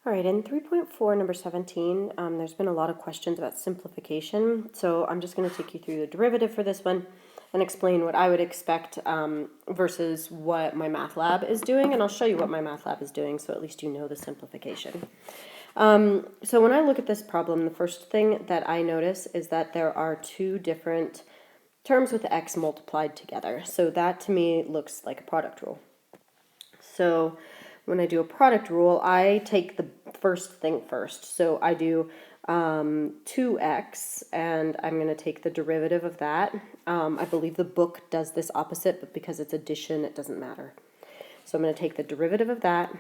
All right, in 3.4, number 17, there's been a lot of questions about simplification, so I'm just going to take you through the derivative for this one and explain what I would expect versus what my math lab is doing, and I'll show you what my math lab is doing so at least you know the simplification. So when I look at this problem, the first thing that I notice is that there are two different terms with x multiplied together, so that to me looks like a product rule. So when I do a product rule, I take the first thing first. So I do 2x, and I'm going to take the derivative of that. I believe the book does this opposite, but because it's addition, it doesn't matter. So I'm going to take the derivative of that,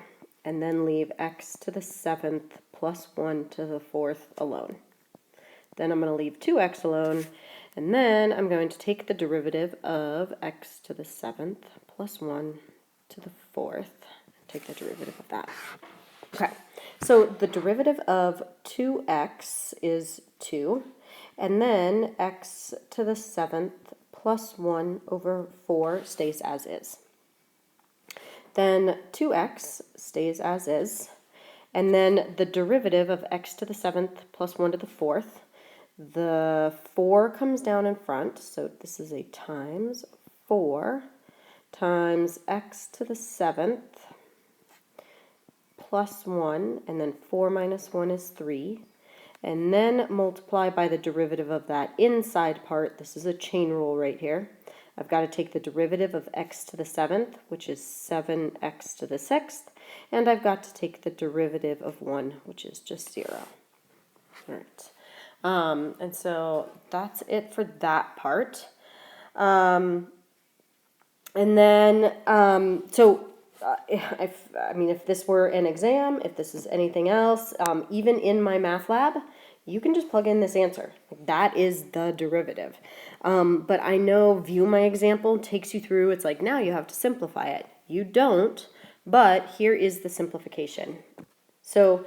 and then leave x to the 7th plus 1 to the 4th alone. Then I'm going to leave 2x alone, and then I'm going to take the derivative of x to the 7th plus 1 to the 4th, take the derivative of that. Okay, so the derivative of 2x is 2, and then x to the 7th plus 1 over 4 stays as is. Then 2x stays as is, and then the derivative of x to the 7th plus 1 to the 4th, the 4 comes down in front, so this is a times 4 times x to the 7th plus 1, and then 4 minus 1 is 3, and then multiply by the derivative of that inside part. This is a chain rule right here. I've got to take the derivative of x to the 7th, which is 7x to the 6th, and I've got to take the derivative of 1, which is just 0. All right. And so that's it for that part. And then, if this were an exam, if this is anything else, even in my math lab, you can just plug in this answer. That is the derivative. But I know View My Example takes you through, it's like, now you have to simplify it. You don't, but here is the simplification. So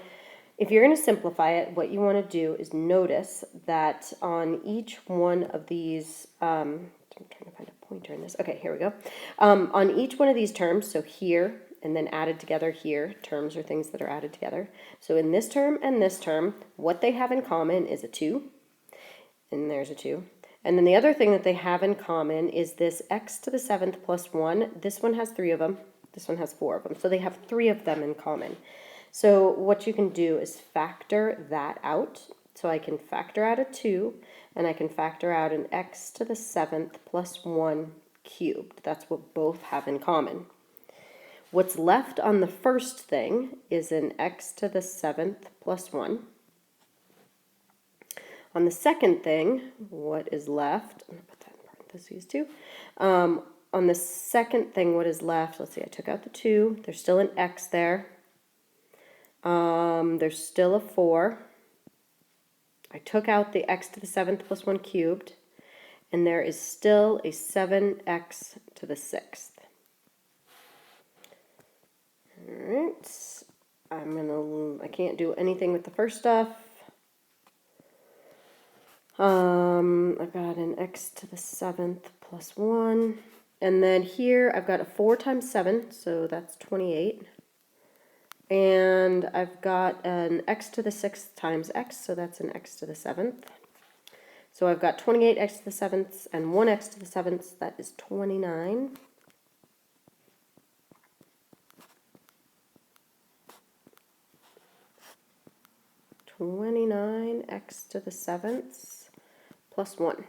if you're going to simplify it, what you want to do is notice that on each one of these, I'm trying to find a pointer in this. Okay, here we go. On each one of these terms, so here and then added together here, terms are things that are added together. So in this term and this term, what they have in common is a 2, and there's a 2. And then the other thing that they have in common is this x to the 7th plus 1. This one has 3 of them. This one has 4 of them. So they have 3 of them in common. So what you can do is factor that out. So I can factor out a 2, and I can factor out an x to the 7th plus 1 cubed. That's what both have in common. What's left on the first thing is an x to the 7th plus 1. On the second thing, what is left, I'm going to put that in parentheses too. On the second thing, what is left, let's see, I took out the 2. There's still an x there. There's still a 4. I took out the x to the 7th plus 1 cubed, and there is still a 7x to the 6th. Alright, I can't do anything with the first stuff. I've got an x to the 7th plus 1, and then here I've got a 4 times 7, so that's 28. And I've got an x to the 6th times x, so that's an x to the 7th. So I've got 28x to the 7th and 1x to the 7th, that is 29. X to the 7th plus 1.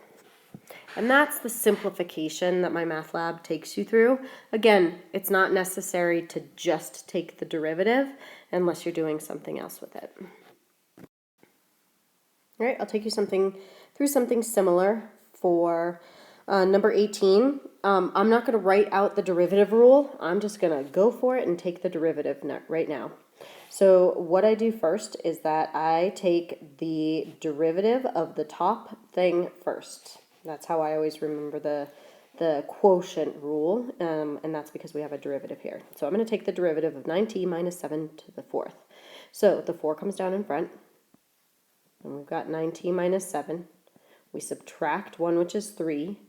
And that's the simplification that my math lab takes you through. Again, it's not necessary to just take the derivative unless you're doing something else with it. All right, I'll take you through something similar for number 18. I'm not going to write out the derivative rule. I'm just going to go for it and take the derivative right now. So what I do first is that I take the derivative of the top thing first. That's how I always remember the quotient rule, and that's because we have a derivative here. So I'm going to take the derivative of 9t minus 7 to the 4th. So the 4 comes down in front, and we've got 9t minus 7. We subtract 1, which is 3,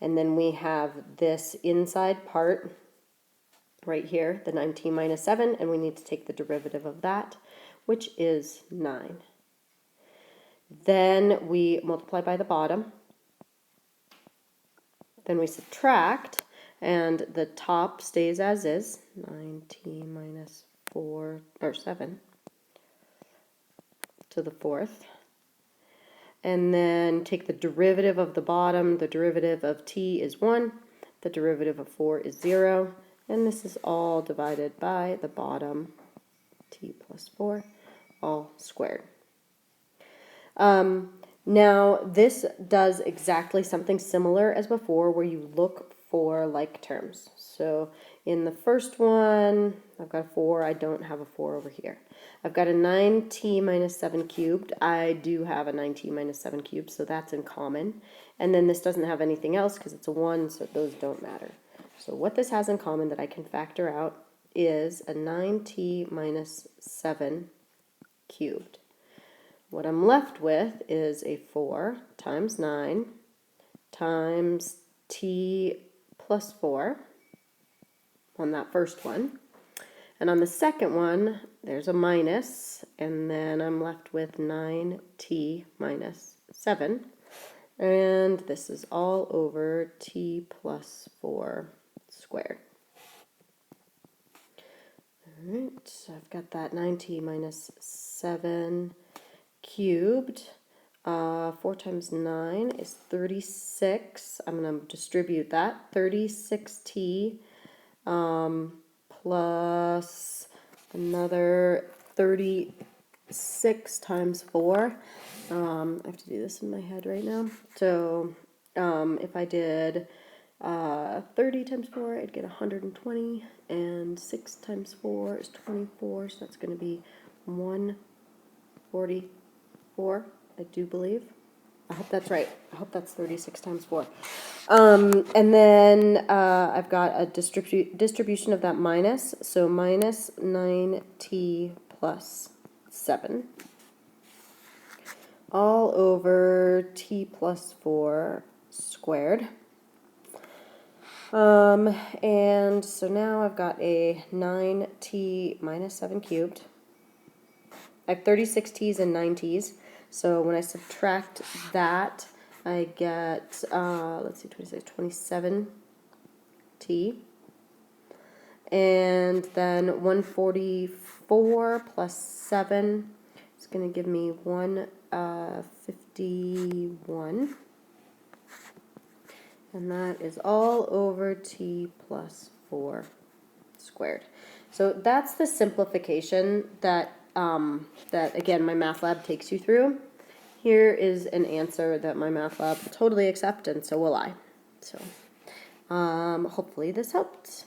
and then we have this inside part right here, the 9t minus 7, and we need to take the derivative of that, which is 9. Then we multiply by the bottom. Then we subtract, and the top stays as is, 9t minus 4, or 7 to the 4th. And then take the derivative of the bottom. The derivative of t is 1. The derivative of 4 is 0. And this is all divided by the bottom, t plus 4, all squared. Now, this does exactly something similar as before, where you look for like terms. So in the first one, I've got a 4. I don't have a 4 over here. I've got a 9t minus 7 cubed. I do have a 9t minus 7 cubed, so that's in common. And then this doesn't have anything else because it's a 1, so those don't matter. So what this has in common that I can factor out is a 9t minus 7 cubed. What I'm left with is a 4 times 9 times t plus 4 on that first one. And on the second one, there's a minus, and then I'm left with 9t minus 7. And this is all over t plus 4 squared. All right, so I've got that 9t minus 7 cubed. 4 times 9 is 36. I'm going to distribute that. 36t plus another 36 times 4. I have to do this in my head right now. So if I did 30 times 4, I'd get 120, and 6 times 4 is 24, so that's going to be 144, I do believe. I hope that's right. I hope that's 36 times 4. And then I've got a distribution of that minus, so minus 9t plus 7, all over t plus 4 squared. And so now I've got a 9t minus 7 cubed. I have 36 t's and 9 t's. So when I subtract that, I get, let's see, 26, 27t. And then 144 plus 7 is going to give me 151. And that is all over t plus 4 squared. So that's the simplification that, again, my math lab takes you through. Here is an answer that my math lab will totally accept, and so will I. So hopefully this helped.